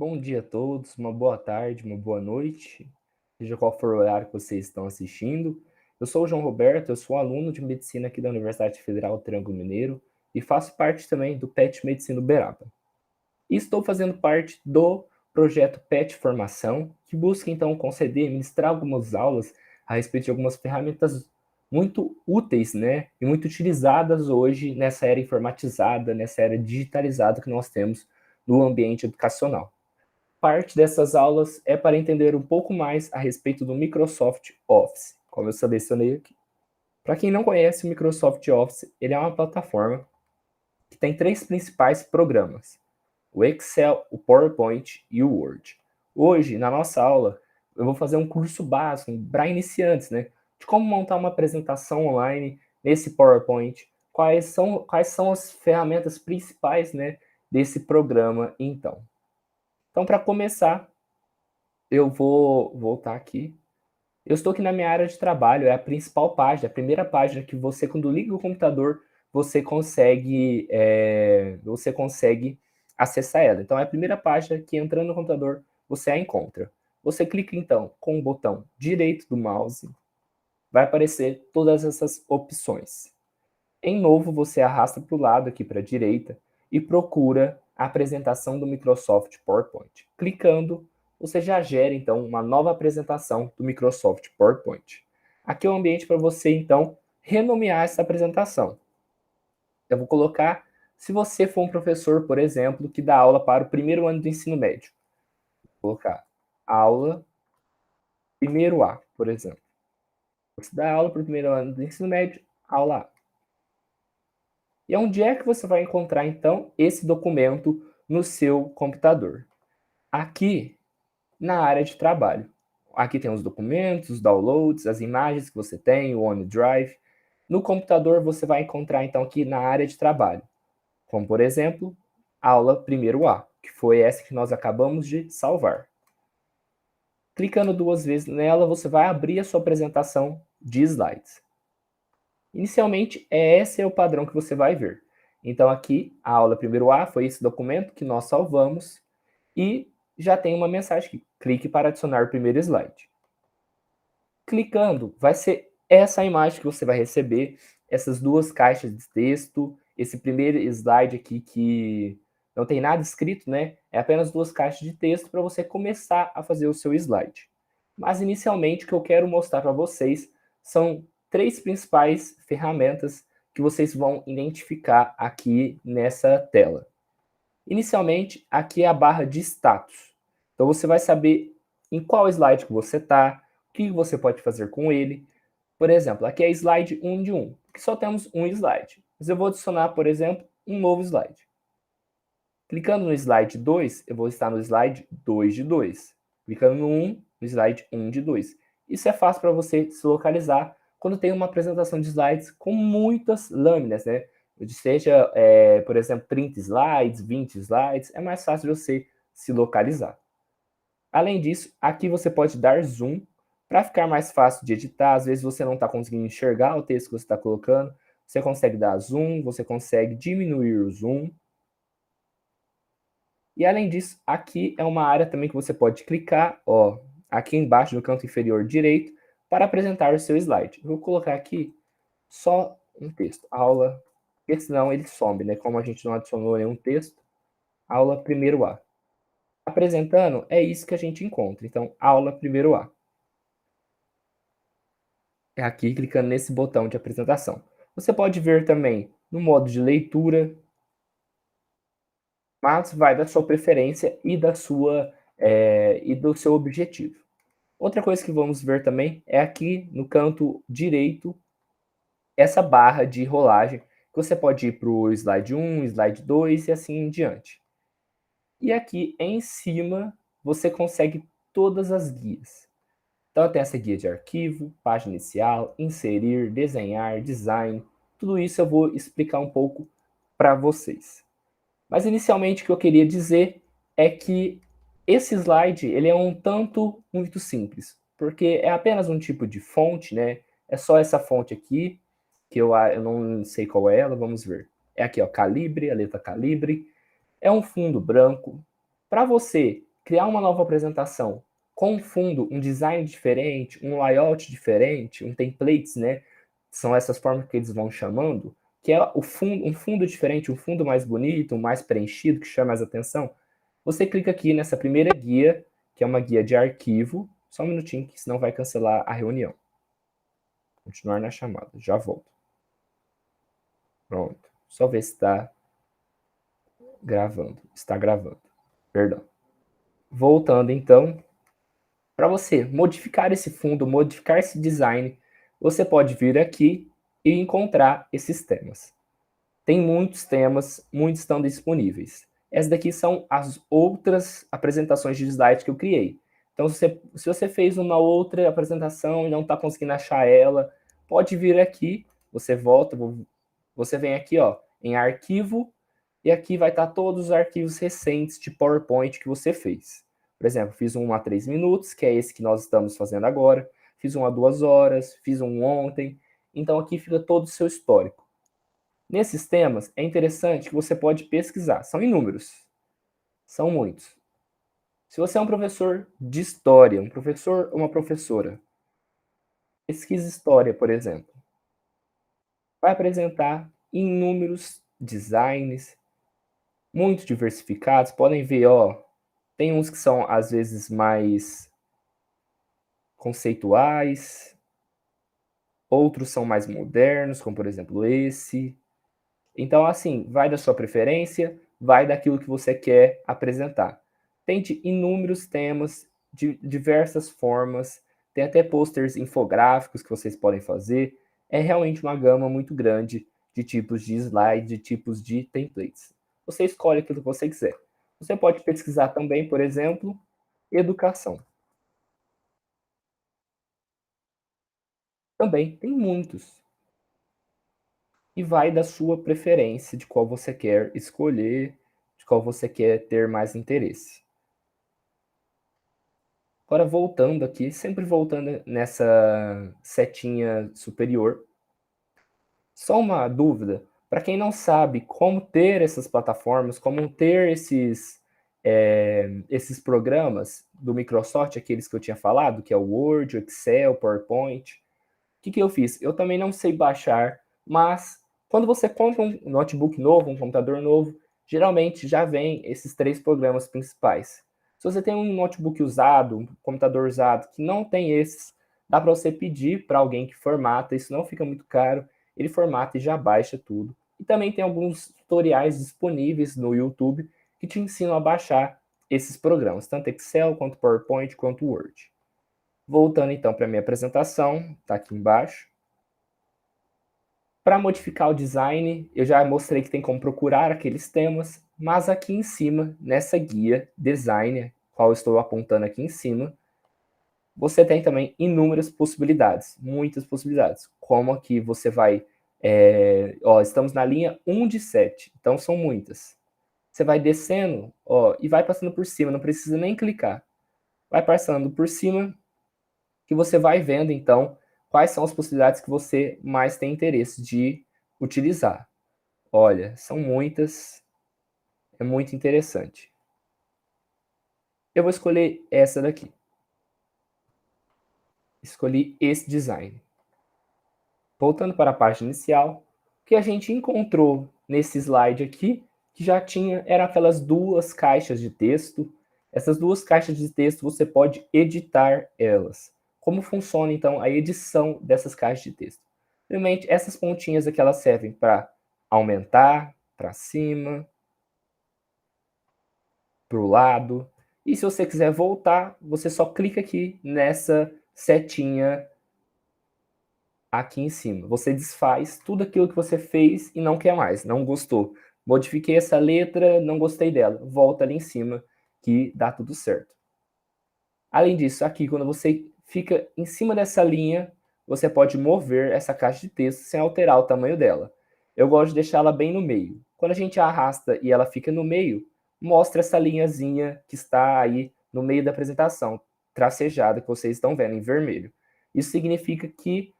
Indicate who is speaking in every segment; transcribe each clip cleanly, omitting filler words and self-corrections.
Speaker 1: Bom dia a todos, uma boa tarde, uma boa noite, seja qual for o horário que vocês estão assistindo. Eu sou o João Roberto, eu sou aluno de Medicina aqui da Universidade Federal do Triângulo Mineiro e faço parte também do PET Medicina Uberaba. E estou fazendo parte do projeto PET Formação, que busca então conceder e ministrar algumas aulas a respeito de algumas ferramentas muito úteis, né, e muito utilizadas hoje nessa era informatizada, nessa era digitalizada que nós temos no ambiente educacional. Parte dessas aulas é para entender um pouco mais a respeito do Microsoft Office, como eu selecionei aqui. Para quem não conhece, o Microsoft Office ele é uma plataforma que tem três principais programas: o Excel, o PowerPoint e o Word. Hoje, na nossa aula, eu vou fazer um curso básico para iniciantes, né, de como montar uma apresentação online nesse PowerPoint, quais são as ferramentas principais, né, desse programa, então. Então, para começar, eu vou voltar aqui. Eu estou aqui na minha área de trabalho, é a principal página, a primeira página que você, quando liga o computador, você consegue acessar ela. Então, é a primeira página que, entrando no computador, você a encontra. Você clica, então, com o botão direito do mouse, vai aparecer todas essas opções. Em novo, você arrasta para o lado aqui para a direita e procura a apresentação do Microsoft PowerPoint. Clicando, você já gera então uma nova apresentação do Microsoft PowerPoint. Aqui é o ambiente para você então renomear essa apresentação. Eu vou colocar, se você for um professor, por exemplo, que dá aula para o primeiro ano do ensino médio, vou colocar aula primeiro A, por exemplo. Você dá aula para o primeiro ano do ensino médio, aula A. E onde é que você vai encontrar, então, esse documento no seu computador? Aqui, na área de trabalho. Aqui tem os documentos, os downloads, as imagens que você tem, o OneDrive. No computador, você vai encontrar, então, aqui na área de trabalho. Como, por exemplo, aula primeiro A, que foi essa que nós acabamos de salvar. Clicando duas vezes nela, você vai abrir a sua apresentação de slides. Inicialmente, esse é o padrão que você vai ver. Então, aqui, a aula primeiro A foi esse documento que nós salvamos e já tem uma mensagem aqui: clique para adicionar o primeiro slide. Clicando, vai ser essa imagem que você vai receber, essas duas caixas de texto, esse primeiro slide aqui que não tem nada escrito, né? É apenas duas caixas de texto para você começar a fazer o seu slide. Mas, inicialmente, o que eu quero mostrar para vocês são três principais ferramentas que vocês vão identificar aqui nessa tela. Inicialmente, aqui é a barra de status. Então, você vai saber em qual slide que você está, o que você pode fazer com ele. Por exemplo, aqui é slide 1 de 1, que só temos um slide. Mas eu vou adicionar, por exemplo, um novo slide. Clicando no slide 2, eu vou estar no slide 2 de 2. Clicando no 1, no slide 1 de 2. Isso é fácil para você se localizar quando tem uma apresentação de slides com muitas lâminas, né? Seja, por exemplo, 30 slides, 20 slides, é mais fácil de você se localizar. Além disso, aqui você pode dar zoom para ficar mais fácil de editar. Às vezes você não está conseguindo enxergar o texto que você está colocando, você consegue dar zoom, você consegue diminuir o zoom. E além disso, aqui é uma área também que você pode clicar, ó, aqui embaixo no canto inferior direito, para apresentar o seu slide. Eu vou colocar aqui só um texto, aula, porque senão ele some, né? Como a gente não adicionou nenhum texto, aula primeiro A. Apresentando, é isso que a gente encontra. Então, aula primeiro A. É aqui, clicando nesse botão de apresentação. Você pode ver também no modo de leitura, mas vai da sua preferência e do seu objetivo. Outra coisa que vamos ver também é aqui no canto direito, essa barra de rolagem, que você pode ir para o slide 1, slide 2 e assim em diante. E aqui em cima você consegue todas as guias. Então tem essa guia de arquivo, página inicial, inserir, desenhar, design, tudo isso eu vou explicar um pouco para vocês. Mas inicialmente o que eu queria dizer é que esse slide ele é um tanto muito simples, porque é apenas um tipo de fonte, né? É só essa fonte aqui, que eu não sei qual é ela, vamos ver. É aqui, ó, calibre, a letra calibre. É um fundo branco. Para você criar uma nova apresentação com um fundo, um design diferente, um layout diferente, um templates, né? São essas formas que eles vão chamando, que é um fundo diferente, um fundo mais bonito, mais preenchido, que chama mais atenção. Você clica aqui nessa primeira guia, que é uma guia de arquivo. Só um minutinho, que senão vai cancelar a reunião. Continuar na chamada, já volto. Pronto. Só ver se está gravando. Está gravando. Perdão. Voltando então, para você modificar esse fundo, modificar esse design, você pode vir aqui e encontrar esses temas. Tem muitos temas, muitos estão disponíveis. Essas daqui são as outras apresentações de slide que eu criei. Então, se você fez uma outra apresentação e não está conseguindo achar ela, pode vir aqui, você volta, você vem aqui, ó, em arquivo, e aqui vai estar todos os arquivos recentes de PowerPoint que você fez. Por exemplo, fiz um a 3 minutos, que é esse que nós estamos fazendo agora, fiz um a 2 horas, fiz um ontem, então aqui fica todo o seu histórico. Nesses temas, é interessante que você pode pesquisar, são inúmeros, são muitos. Se você é um professor de história, um professor ou uma professora, pesquisa história, por exemplo, vai apresentar inúmeros designs, muito diversificados. Podem ver, ó, tem uns que são às vezes mais conceituais, outros são mais modernos, como por exemplo esse. Então, assim, vai da sua preferência, vai daquilo que você quer apresentar. Tem de inúmeros temas, de diversas formas, tem até posters infográficos que vocês podem fazer. É realmente uma gama muito grande de tipos de slide, de tipos de templates. Você escolhe aquilo que você quiser. Você pode pesquisar também, por exemplo, educação. Também tem muitos. E vai da sua preferência, de qual você quer escolher, de qual você quer ter mais interesse. Agora voltando aqui, sempre voltando nessa setinha superior, só uma dúvida, para quem não sabe como ter essas plataformas, como ter esses programas do Microsoft, aqueles que eu tinha falado, que é o Word, Excel, PowerPoint, o que eu fiz? Eu também não sei baixar, mas quando você compra um notebook novo, um computador novo, geralmente já vem esses 3 programas principais. Se você tem um notebook usado, um computador usado, que não tem esses, dá para você pedir para alguém que formata, isso não fica muito caro, ele formata e já baixa tudo. E também tem alguns tutoriais disponíveis no YouTube que te ensinam a baixar esses programas, tanto Excel, quanto PowerPoint, quanto Word. Voltando então para a minha apresentação, está aqui embaixo. Para modificar o design, eu já mostrei que tem como procurar aqueles temas, mas aqui em cima, nessa guia designer, qual estou apontando aqui em cima, você tem também inúmeras possibilidades, muitas possibilidades. Como aqui você vai, estamos na linha 1 de 7, então são muitas. Você vai descendo, ó, e vai passando por cima, não precisa nem clicar. Vai passando por cima, que você vai vendo, então, quais são as possibilidades que você mais tem interesse de utilizar. Olha, são muitas, é muito interessante. Eu vou escolher essa daqui. Escolhi esse design. Voltando para a página inicial, o que a gente encontrou nesse slide aqui, que já tinha, eram aquelas 2 caixas de texto. Essas 2 caixas de texto você pode editar elas. Como funciona, então, a edição dessas caixas de texto? Primeiramente, essas pontinhas aqui, elas servem para aumentar, para cima, para o lado. E se você quiser voltar, você só clica aqui nessa setinha aqui em cima. Você desfaz tudo aquilo que você fez e não quer mais, não gostou. Modifiquei essa letra, não gostei dela. Volta ali em cima que dá tudo certo. Além disso, aqui quando você fica em cima dessa linha, você pode mover essa caixa de texto sem alterar o tamanho dela. Eu gosto de deixá-la bem no meio. Quando a gente arrasta e ela fica no meio, mostra essa linhazinha que está aí no meio da apresentação, tracejada, que vocês estão vendo em vermelho. Isso significa que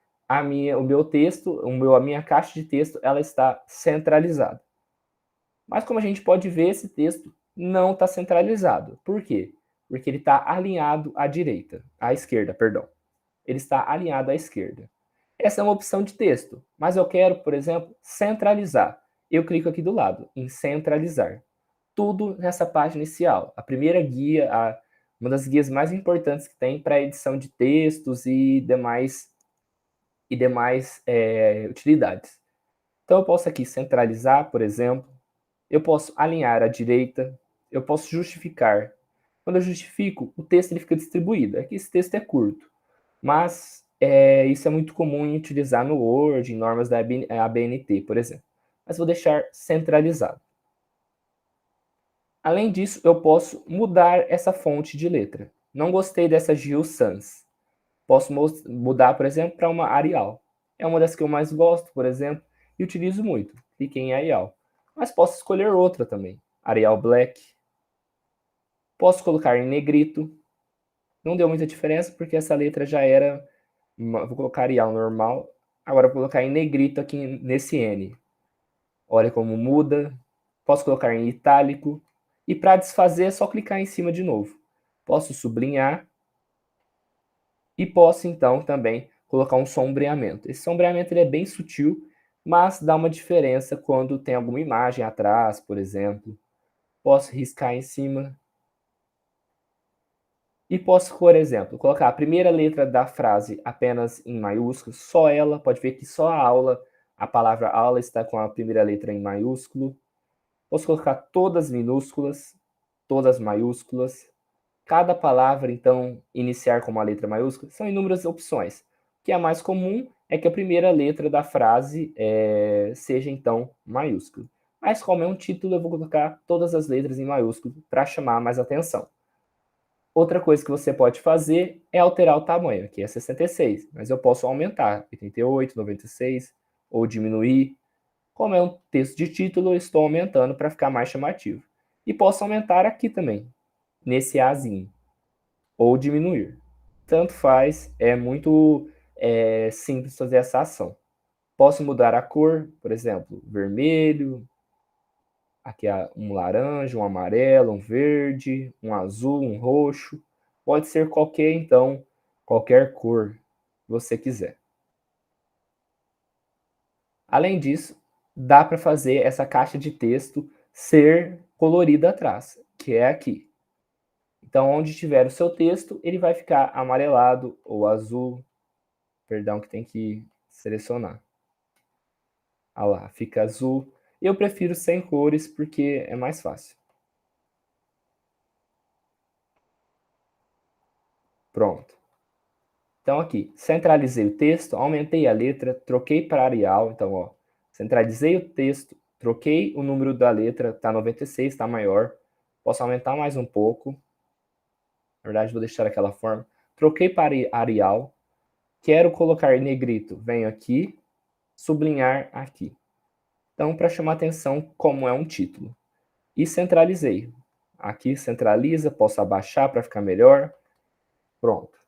Speaker 1: o meu texto, a minha caixa de texto, ela está centralizada. Mas como a gente pode ver, esse texto não está centralizado. Por quê? Porque ele está alinhado à esquerda, perdão. Ele está alinhado à esquerda. Essa é uma opção de texto, mas eu quero, por exemplo, centralizar. Eu clico aqui do lado, em centralizar. Tudo nessa página inicial. A primeira guia, uma das guias mais importantes que tem para edição de textos e demais utilidades. Então eu posso aqui centralizar, por exemplo, eu posso alinhar à direita, eu posso justificar. Quando eu justifico, o texto ele fica distribuído. Aqui esse texto é curto, mas isso é muito comum em utilizar no Word, em normas da ABNT, por exemplo. Mas vou deixar centralizado. Além disso, eu posso mudar essa fonte de letra. Não gostei dessa Gil Sans. Posso mudar, por exemplo, para uma Arial. É uma das que eu mais gosto, por exemplo, e utilizo muito. Cliquei em Arial. Mas posso escolher outra também. Arial Black. Posso colocar em negrito. Não deu muita diferença porque essa letra já era... Vou colocar Arial normal. Agora vou colocar em negrito aqui nesse N. Olha como muda. Posso colocar em itálico. E para desfazer é só clicar em cima de novo. Posso sublinhar. E posso, então, também colocar um sombreamento. Esse sombreamento ele é bem sutil, mas dá uma diferença quando tem alguma imagem atrás, por exemplo. Posso riscar em cima. E posso, por exemplo, colocar a primeira letra da frase apenas em maiúsculo, só ela. Pode ver que só a palavra aula está com a primeira letra em maiúsculo. Posso colocar todas minúsculas, todas maiúsculas. Cada palavra, então, iniciar com uma letra maiúscula, são inúmeras opções. O que é mais comum é que a primeira letra da frase seja, então, maiúscula. Mas como é um título, eu vou colocar todas as letras em maiúsculo para chamar mais atenção. Outra coisa que você pode fazer é alterar o tamanho. Aqui é 66, mas eu posso aumentar, 88, 96, ou diminuir. Como é um texto de título, eu estou aumentando para ficar mais chamativo. E posso aumentar aqui também, nesse Azinho, ou diminuir. Tanto faz, é muito simples fazer essa ação. Posso mudar a cor, por exemplo, vermelho, aqui um laranja, um amarelo, um verde, um azul, um roxo. Pode ser qualquer, então, qualquer cor que você quiser. Além disso, dá para fazer essa caixa de texto ser colorida atrás, que é aqui. Então, onde tiver o seu texto, ele vai ficar amarelado ou azul. Perdão, que tem que selecionar. Ah lá, fica azul. Eu prefiro sem cores porque é mais fácil. Pronto. Então aqui, centralizei o texto, aumentei a letra, troquei para Arial. Então, ó, centralizei o texto, troquei o número da letra, tá 96, tá maior. Posso aumentar mais um pouco. Na verdade, vou deixar daquela forma. Troquei para Arial. Quero colocar em negrito, venho aqui, sublinhar aqui. Então, para chamar atenção, como é um título. E centralizei. Aqui centraliza, posso abaixar para ficar melhor. Pronto.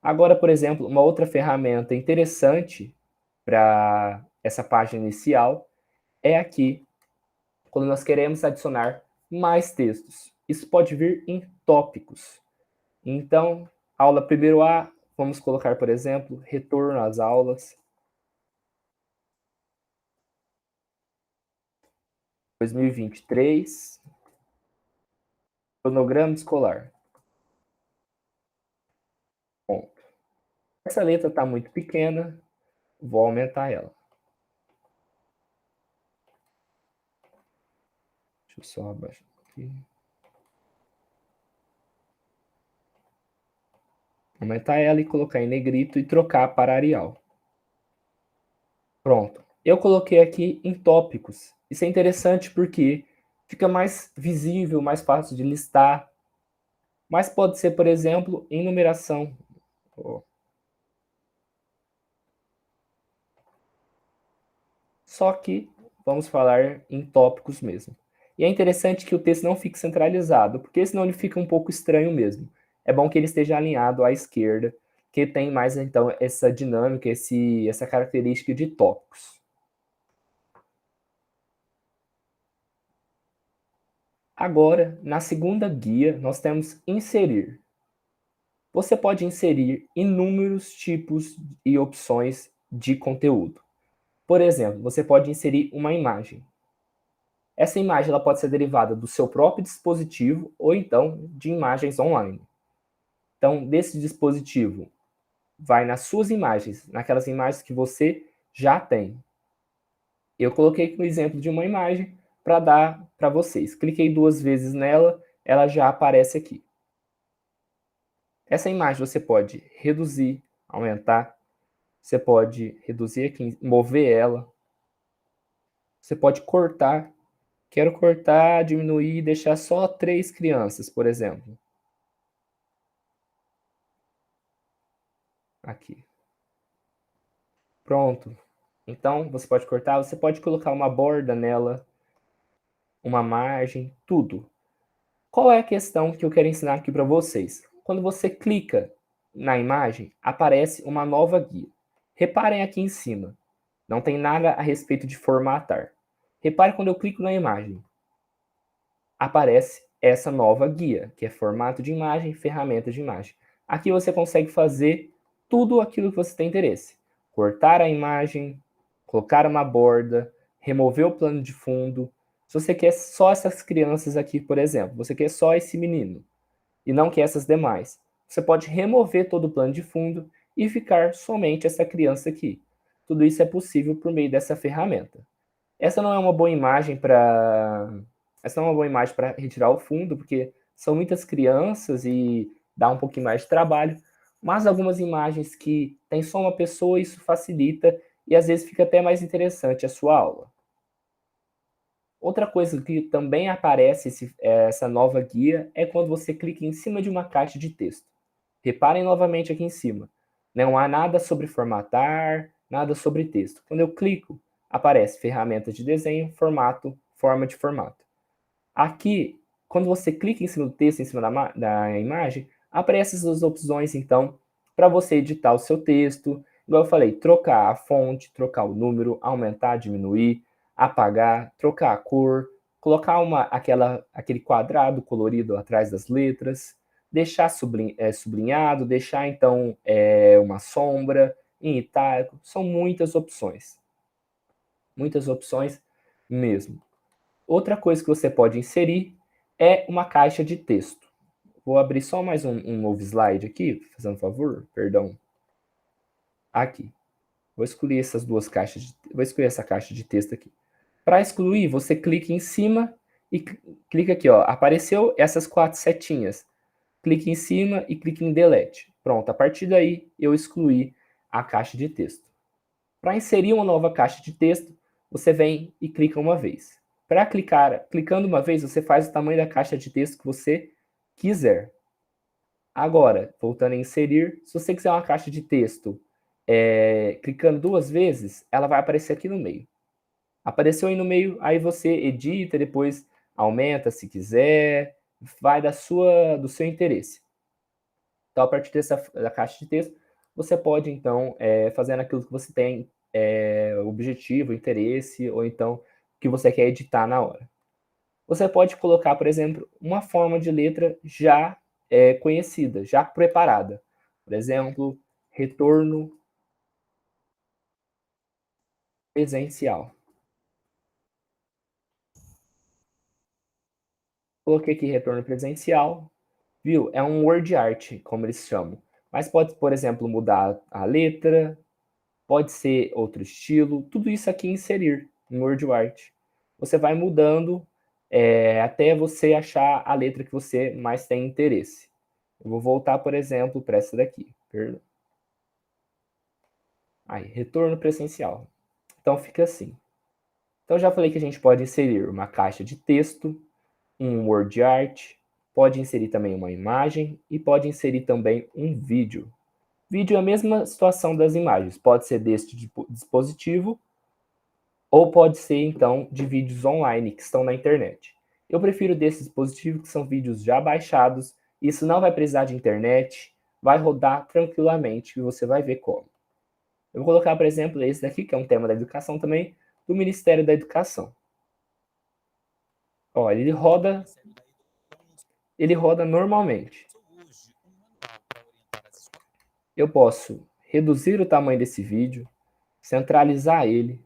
Speaker 1: Agora, por exemplo, uma outra ferramenta interessante para essa página inicial é aqui, quando nós queremos adicionar mais textos. Isso pode vir em tópicos. Então, aula primeiro A, vamos colocar, por exemplo, retorno às aulas. 2023, cronograma escolar. Bom, essa letra está muito pequena, vou aumentar ela. Deixa eu só abaixar aqui. Aumentar ela e colocar em negrito e trocar para Arial. Pronto. Eu coloquei aqui em tópicos. Isso é interessante porque fica mais visível, mais fácil de listar. Mas pode ser, por exemplo, em numeração. Só que vamos falar em tópicos mesmo. E é interessante que o texto não fique centralizado, porque senão ele fica um pouco estranho mesmo. É bom que ele esteja alinhado à esquerda, que tem mais então essa dinâmica, essa característica de tópicos. Agora, na segunda guia, nós temos inserir. Você pode inserir inúmeros tipos e opções de conteúdo. Por exemplo, você pode inserir uma imagem. Essa imagem ela pode ser derivada do seu próprio dispositivo ou então de imagens online. Então, desse dispositivo, vai nas suas imagens, naquelas imagens que você já tem. Eu coloquei aqui um exemplo de uma imagem para dar para vocês. Cliquei 2 vezes nela, ela já aparece aqui. Essa imagem você pode reduzir, aumentar, você pode reduzir aqui, mover ela, você pode cortar. Quero cortar, diminuir e deixar só 3 crianças, por exemplo. Aqui. Pronto. Então, você pode cortar, você pode colocar uma borda nela, uma margem, tudo. Qual é a questão que eu quero ensinar aqui para vocês? Quando você clica na imagem, aparece uma nova guia. Reparem aqui em cima, não tem nada a respeito de formatar. Repare quando eu clico na imagem, aparece essa nova guia, que é formato de imagem, ferramentas de imagem. Aqui você consegue fazer tudo aquilo que você tem interesse. Cortar a imagem, colocar uma borda, remover o plano de fundo. Se você quer só essas crianças aqui, por exemplo, você quer só esse menino e não quer essas demais, você pode remover todo o plano de fundo e ficar somente essa criança aqui. Tudo isso é possível por meio dessa ferramenta. Essa não é uma boa imagem para essa não é uma boa imagem para retirar o fundo, porque são muitas crianças e dá um pouquinho mais de trabalho, mas algumas imagens que tem só uma pessoa, isso facilita e às vezes fica até mais interessante a sua aula. Outra coisa que também aparece essa nova guia é quando você clica em cima de uma caixa de texto. Reparem novamente aqui em cima. Não há nada sobre formatar, nada sobre texto. Quando eu clico, aparece ferramentas de desenho, formato, forma de formato. Aqui, quando você clica em cima do texto, em cima da imagem, aparecem as opções, então, para você editar o seu texto. Igual eu falei, trocar a fonte, trocar o número, aumentar, diminuir, apagar, trocar a cor, colocar aquele quadrado colorido atrás das letras, deixar sublinhado, deixar, então, uma sombra em itálico. São muitas opções. Muitas opções mesmo. Outra coisa que você pode inserir é uma caixa de texto. Vou abrir só mais um novo slide aqui, fazendo um favor, perdão. Aqui. Vou escolher essas duas caixas, vou escolher essa caixa de texto aqui. Para excluir, você clica em cima e clica aqui, ó, apareceu essas 4 setinhas. Clique em cima e clique em delete. Pronto, a partir daí eu excluí a caixa de texto. Para inserir uma nova caixa de texto, você vem e clica uma vez. Para clicando uma vez, você faz o tamanho da caixa de texto que você quiser. Agora, voltando a inserir, se você quiser uma caixa de texto clicando 2 vezes, ela vai aparecer aqui no meio. Apareceu aí no meio, aí você edita, depois aumenta se quiser, vai do seu interesse. Então, a partir da caixa de texto, você pode, então, fazer aquilo que você tem objetivo, interesse, ou então que você quer editar na hora. Você pode colocar, por exemplo, uma forma de letra já conhecida, já preparada. Por exemplo, retorno presencial. Coloquei aqui retorno presencial, viu? É um word art, como eles chamam. Mas pode, por exemplo, mudar a letra, pode ser outro estilo, tudo isso aqui inserir em WordArt. Você vai mudando até você achar a letra que você mais tem interesse. Eu vou voltar, por exemplo, para essa daqui. Aí, retorno presencial. Então fica assim. Então já falei que a gente pode inserir uma caixa de texto, um word art, pode inserir também uma imagem e pode inserir também um vídeo. Vídeo é a mesma situação das imagens, pode ser deste dispositivo ou pode ser, então, de vídeos online que estão na internet. Eu prefiro desse dispositivo, que são vídeos já baixados, isso não vai precisar de internet, vai rodar tranquilamente e você vai ver como. Eu vou colocar, por exemplo, esse daqui, que é um tema da educação também, do Ministério da Educação. Olha, ele roda normalmente. Eu posso reduzir o tamanho desse vídeo, centralizar ele.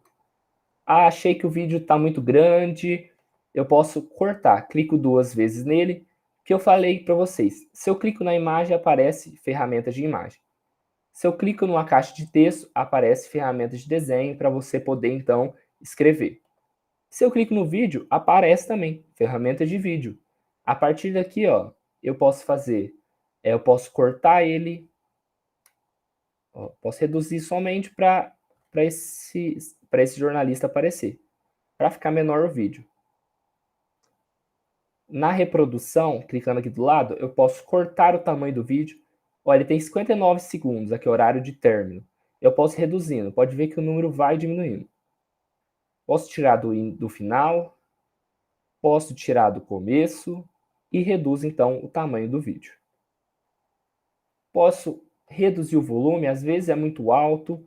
Speaker 1: Ah, achei que o vídeo está muito grande, eu posso cortar. Clico 2 vezes nele, que eu falei para vocês. Se eu clico na imagem, aparece ferramentas de imagem. Se eu clico numa caixa de texto, aparece ferramentas de desenho para você poder, então, escrever. Se eu clico no vídeo, aparece também ferramentas de vídeo. A partir daqui, ó, eu posso fazer, eu posso cortar ele, ó, posso reduzir somente para esse jornalista aparecer, para ficar menor o vídeo. Na reprodução, clicando aqui do lado, eu posso cortar o tamanho do vídeo. Olha, ele tem 59 segundos, aqui é o horário de término. Eu posso ir reduzindo, pode ver que o número vai diminuindo. Posso tirar do final, posso tirar do começo e reduz então o tamanho do vídeo. Posso reduzir o volume, às vezes é muito alto.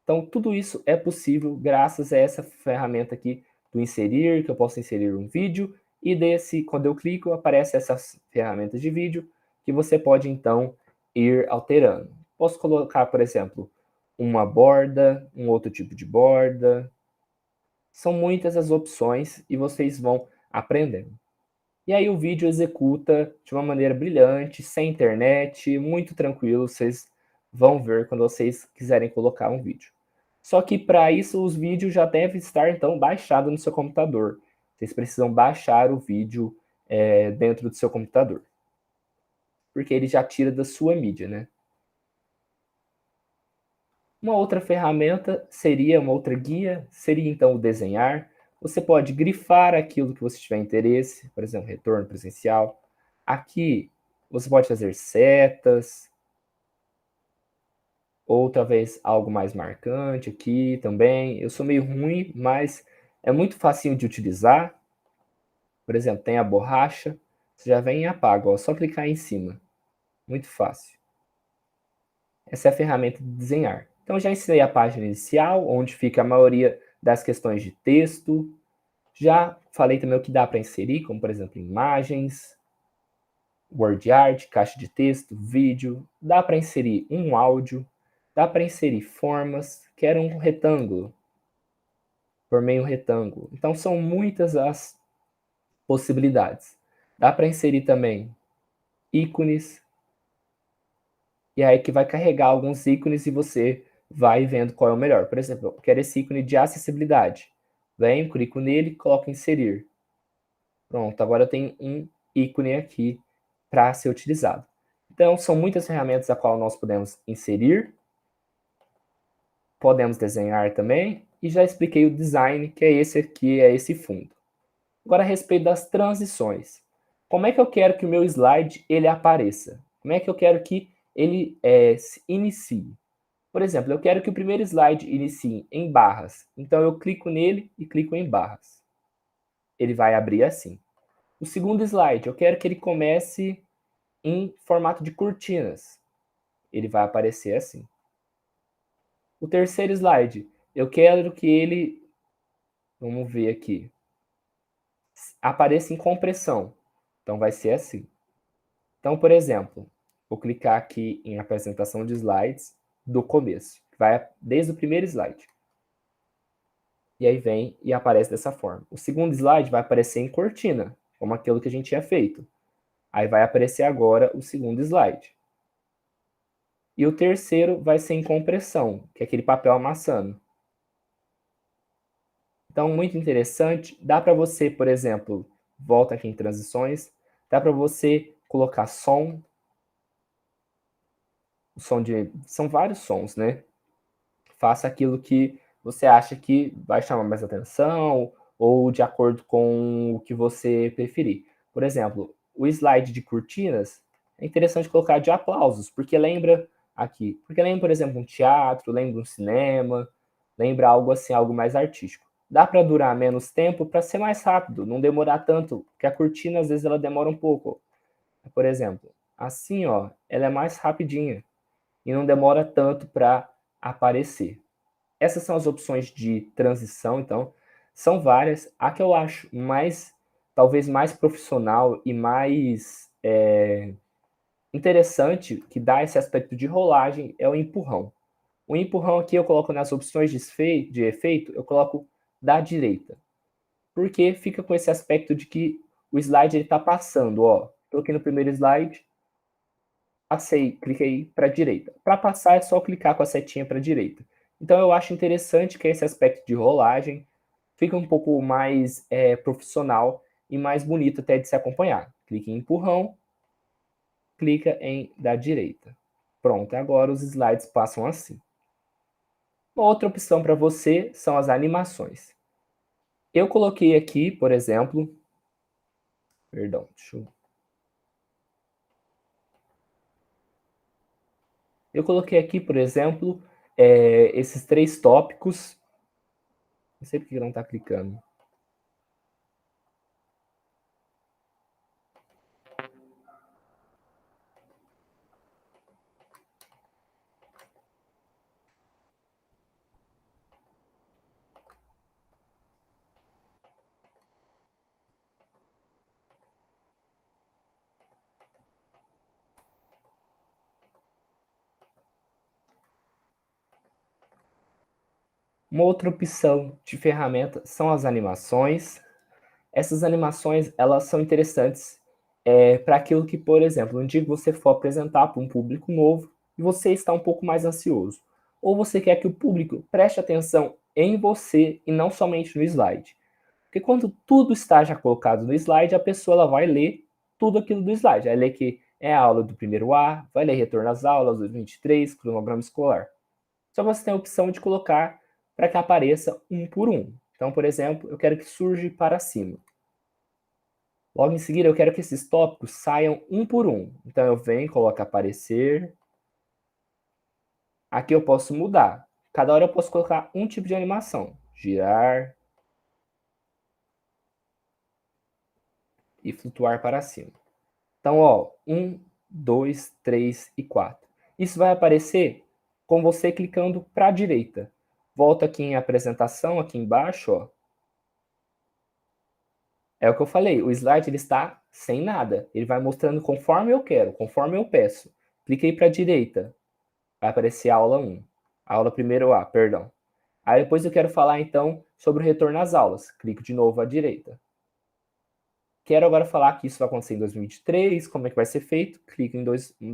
Speaker 1: Então, tudo isso é possível graças a essa ferramenta aqui do inserir, que eu posso inserir um vídeo, e quando eu clico, aparecem essas ferramentas de vídeo que você pode, então, ir alterando. Posso colocar, por exemplo, uma borda, um outro tipo de borda. São muitas as opções e vocês vão aprendendo. E aí o vídeo executa de uma maneira brilhante, sem internet, muito tranquilo, vocês vão ver quando vocês quiserem colocar um vídeo. Só que para isso os vídeos já devem estar então baixados no seu computador. Vocês precisam baixar o vídeo dentro do seu computador, porque ele já tira da sua mídia, né? Uma outra ferramenta seria, uma outra guia, seria então o desenhar. Você pode grifar aquilo que você tiver interesse, por exemplo, retorno presencial. Aqui você pode fazer setas, ou talvez algo mais marcante aqui também. Eu sou meio ruim, mas é muito facinho de utilizar. Por exemplo, tem a borracha, você já vem e apaga, ó, só clicar em cima. Muito fácil. Essa é a ferramenta de desenhar. Então, já ensinei a página inicial, onde fica a maioria das questões de texto. Já falei também o que dá para inserir, como, por exemplo, imagens, word art, caixa de texto, vídeo. Dá para inserir um áudio. Dá para inserir formas. Quero um retângulo. Formei um retângulo. Então, são muitas as possibilidades. Dá para inserir também ícones. E aí que vai carregar alguns ícones e você vai vendo qual é o melhor. Por exemplo, eu quero esse ícone de acessibilidade. Venho, clico nele, coloco inserir. Pronto, agora eu tenho um ícone aqui para ser utilizado. Então, são muitas ferramentas a qual nós podemos inserir, podemos desenhar também, e já expliquei o design, que é esse aqui, é esse fundo. Agora, a respeito das transições. Como é que eu quero que o meu slide ele apareça? Como é que eu quero que ele se inicie? Por exemplo, eu quero que o primeiro slide inicie em barras. Então, eu clico nele e clico em barras. Ele vai abrir assim. O segundo slide, eu quero que ele comece em formato de cortinas. Ele vai aparecer assim. O terceiro slide, eu quero que ele, vamos ver aqui, apareça em compressão. Então, vai ser assim. Então, por exemplo, vou clicar aqui em apresentação de slides do começo. Vai desde o primeiro slide. E aí vem e aparece dessa forma. O segundo slide vai aparecer em cortina, como aquilo que a gente tinha feito. Aí vai aparecer agora o segundo slide. E o terceiro vai ser em compressão, que é aquele papel amassando. Então, muito interessante. Dá para você, por exemplo, volta aqui em transições, dá para você colocar som. São vários sons, né? Faça aquilo que você acha que vai chamar mais atenção ou de acordo com o que você preferir. Por exemplo, o slide de cortinas é interessante colocar de aplausos, porque lembra aqui, porque lembra, por exemplo, um teatro, lembra um cinema, lembra algo assim, algo mais artístico. Dá para durar menos tempo para ser mais rápido, não demorar tanto, porque a cortina às vezes ela demora um pouco. Por exemplo, assim, ó, ela é mais rapidinha e não demora tanto para aparecer. Essas são as opções de transição, então, são várias. A que eu acho mais talvez mais profissional e mais interessante, que dá esse aspecto de rolagem, é o empurrão. O empurrão aqui eu coloco nas opções de efeito, eu coloco da direita. Porque fica com esse aspecto de que o slide está passando, ó. Estou aqui no primeiro slide, passei, cliquei para a direita. Para passar é só clicar com a setinha para a direita. Então eu acho interessante que esse aspecto de rolagem fica um pouco mais profissional e mais bonito até de se acompanhar. Clique em empurrão, clica em da direita. Pronto, agora os slides passam assim. Uma outra opção para você são as animações. Eu coloquei aqui, por exemplo, perdão, eu coloquei aqui, por exemplo, esses 3 tópicos. Não sei porque não está clicando. Uma outra opção de ferramenta são as animações. Essas animações, elas são interessantes para aquilo que, por exemplo, um dia que você for apresentar para um público novo e você está um pouco mais ansioso, ou você quer que o público preste atenção em você e não somente no slide. Porque quando tudo está já colocado no slide, a pessoa ela vai ler tudo aquilo do slide. Vai ler que é a aula do primeiro A, vai ler retorno às aulas, 2023, cronograma escolar. Só você tem a opção de colocar para que apareça um por um. Então, por exemplo, eu quero que surja para cima. Logo em seguida, eu quero que esses tópicos saiam um por um. Então, eu venho, coloco aparecer. Aqui eu posso mudar. Cada hora eu posso colocar um tipo de animação. Girar e flutuar para cima. Então, ó, 1, 2, 3 e 4. Isso vai aparecer com você clicando para a direita. Volta aqui em apresentação, aqui embaixo, ó. É o que eu falei, o slide ele está sem nada. Ele vai mostrando conforme eu quero, conforme eu peço. Cliquei para a direita, vai aparecer a aula 1. A aula primeiro A, perdão. Aí depois eu quero falar então sobre o retorno às aulas. Clico de novo à direita. Quero agora falar que isso vai acontecer em 2023, como é que vai ser feito. Clico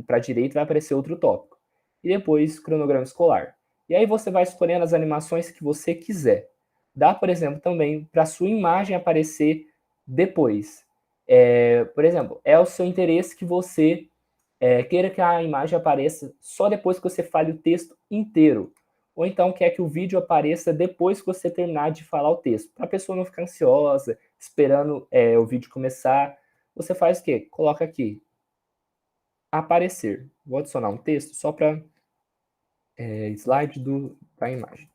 Speaker 1: para a direita e vai aparecer outro tópico. E depois cronograma escolar. E aí você vai escolhendo as animações que você quiser. Dá, por exemplo, também para a sua imagem aparecer depois. Por exemplo, é o seu interesse que você queira que a imagem apareça só depois que você fale o texto inteiro. Ou então quer que o vídeo apareça depois que você terminar de falar o texto. Para a pessoa não ficar ansiosa, esperando o vídeo começar. Você faz o quê? Coloca aqui, aparecer. Vou adicionar um texto só para slide da imagem.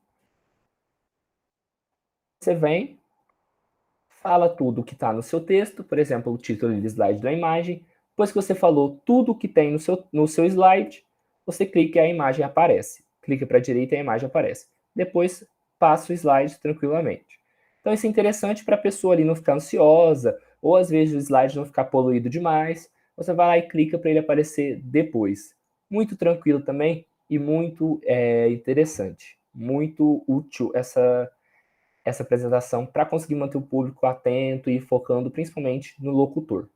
Speaker 1: Você vem, fala tudo que está no seu texto, por exemplo, o título e slide da imagem. Depois que você falou tudo que tem no seu slide, você clica e a imagem aparece. Clica para a direita e a imagem aparece. Depois passa o slide tranquilamente. Então isso é interessante para a pessoa ali não ficar ansiosa, ou às vezes o slide não ficar poluído demais. Você vai lá e clica para ele aparecer depois. Muito tranquilo também e muito interessante. Muito útil essa apresentação para conseguir manter o público atento e focando principalmente no locutor.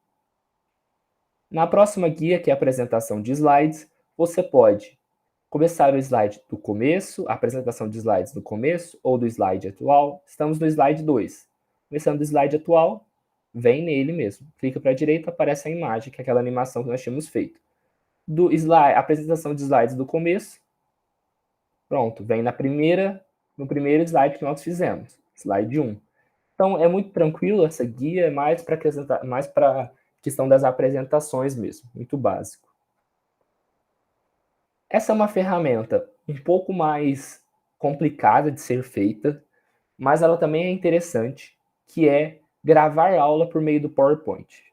Speaker 1: Na próxima guia, que é a apresentação de slides, você pode começar o slide do começo, a apresentação de slides do começo ou do slide atual. Estamos no slide 2. Começando do slide atual, vem nele mesmo. Clica para a direita, aparece a imagem, que é aquela animação que nós tínhamos feito. Do slide, apresentação de slides do começo, pronto, vem no primeiro slide que nós fizemos, slide 1. Então, é muito tranquilo essa guia, é mais para a questão das apresentações mesmo, muito básico. Essa é uma ferramenta um pouco mais complicada de ser feita, mas ela também é interessante, que é gravar aula por meio do PowerPoint.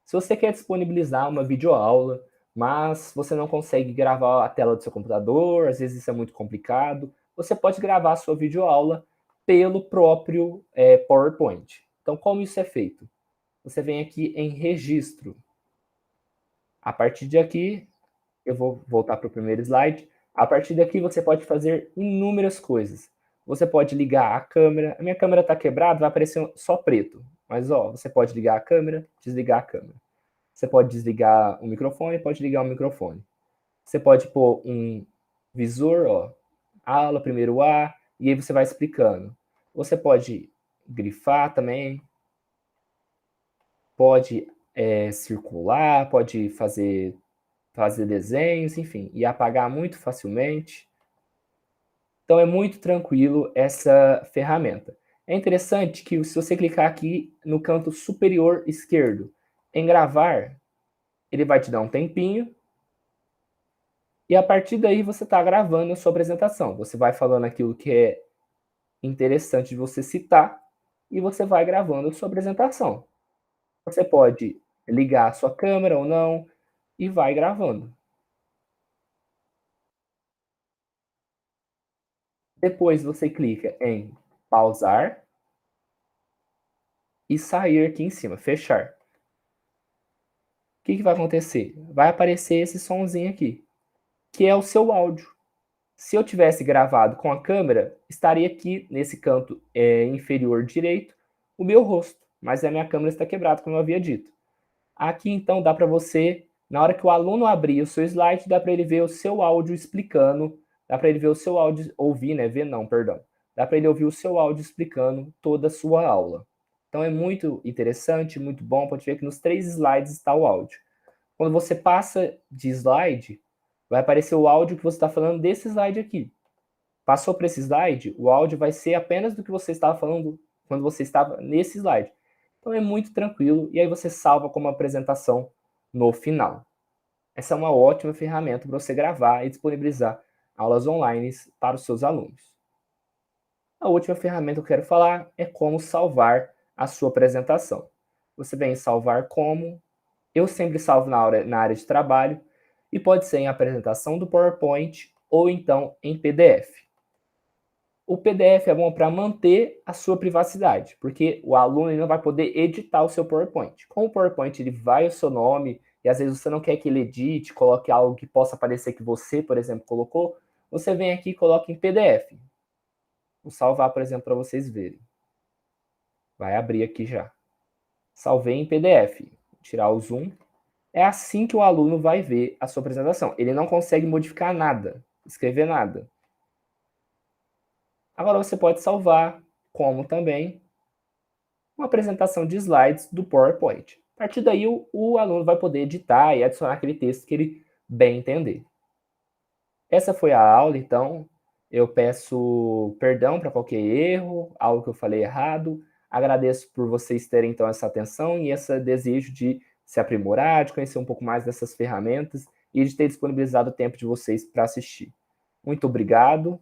Speaker 1: Se você quer disponibilizar uma videoaula, mas você não consegue gravar a tela do seu computador, às vezes isso é muito complicado, você pode gravar a sua videoaula pelo próprio PowerPoint. Então, como isso é feito? você vem aqui em registro. A partir de aqui, eu vou voltar para o primeiro slide. A partir daqui, você pode fazer inúmeras coisas. Você pode ligar a câmera. A minha câmera está quebrada, vai aparecer só preto. Mas, ó, você pode ligar a câmera, desligar a câmera. Você pode desligar o microfone, pode ligar o microfone. Você pode pôr um visor, ó, aula, primeiro A, e aí você vai explicando. Você pode grifar também, pode circular, pode fazer desenhos, enfim, e apagar muito facilmente. Então é muito tranquilo essa ferramenta. É interessante que se você clicar aqui no canto superior esquerdo em gravar, ele vai te dar um tempinho, e a partir daí você está gravando a sua apresentação. Você vai falando aquilo que é interessante de você citar e você vai gravando a sua apresentação. Você pode ligar a sua câmera ou não e vai gravando. Depois você clica em pausar e sair aqui em cima, fechar. O que vai acontecer? Vai aparecer esse sonzinho aqui, que é o seu áudio. Se eu tivesse gravado com a câmera, estaria aqui nesse canto inferior direito o meu rosto, mas a minha câmera está quebrada, como eu havia dito. Aqui então dá para você, na hora que o aluno abrir o seu slide, dá para ele ver o seu áudio explicando, dá para ele ver o seu áudio, ouvir, né? Ver não, perdão. Dá para ele ouvir o seu áudio explicando toda a sua aula. Então é muito interessante, muito bom, pode ver que nos 3 slides está o áudio. Quando você passa de slide, vai aparecer o áudio que você está falando desse slide aqui. Passou para esse slide, o áudio vai ser apenas do que você estava falando quando você estava nesse slide. Então é muito tranquilo e aí você salva como apresentação no final. Essa é uma ótima ferramenta para você gravar e disponibilizar aulas online para os seus alunos. A última ferramenta que eu quero falar é como salvar a sua apresentação. Você vem em salvar como, eu sempre salvo na área de trabalho e pode ser em apresentação do PowerPoint ou então em PDF. O PDF é bom para manter a sua privacidade, porque o aluno não vai poder editar o seu PowerPoint. Com o PowerPoint, ele vai o seu nome, e às vezes você não quer que ele edite, coloque algo que possa parecer que você, por exemplo, colocou, você vem aqui e coloca em PDF. Vou salvar, por exemplo, para vocês verem. Vai abrir aqui já. Salvei em PDF. Vou tirar o zoom. É assim que o aluno vai ver a sua apresentação. Ele não consegue modificar nada, escrever nada. Agora você pode salvar, como também uma apresentação de slides do PowerPoint. A partir daí, o aluno vai poder editar e adicionar aquele texto que ele bem entender. Essa foi a aula, então. Eu peço perdão para qualquer erro, algo que eu falei errado. Agradeço por vocês terem, então, essa atenção e esse desejo de se aprimorar, de conhecer um pouco mais dessas ferramentas e de ter disponibilizado o tempo de vocês para assistir. Muito obrigado.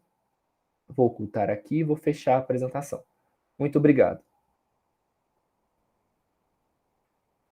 Speaker 1: Vou ocultar aqui e vou fechar a apresentação. Muito obrigado.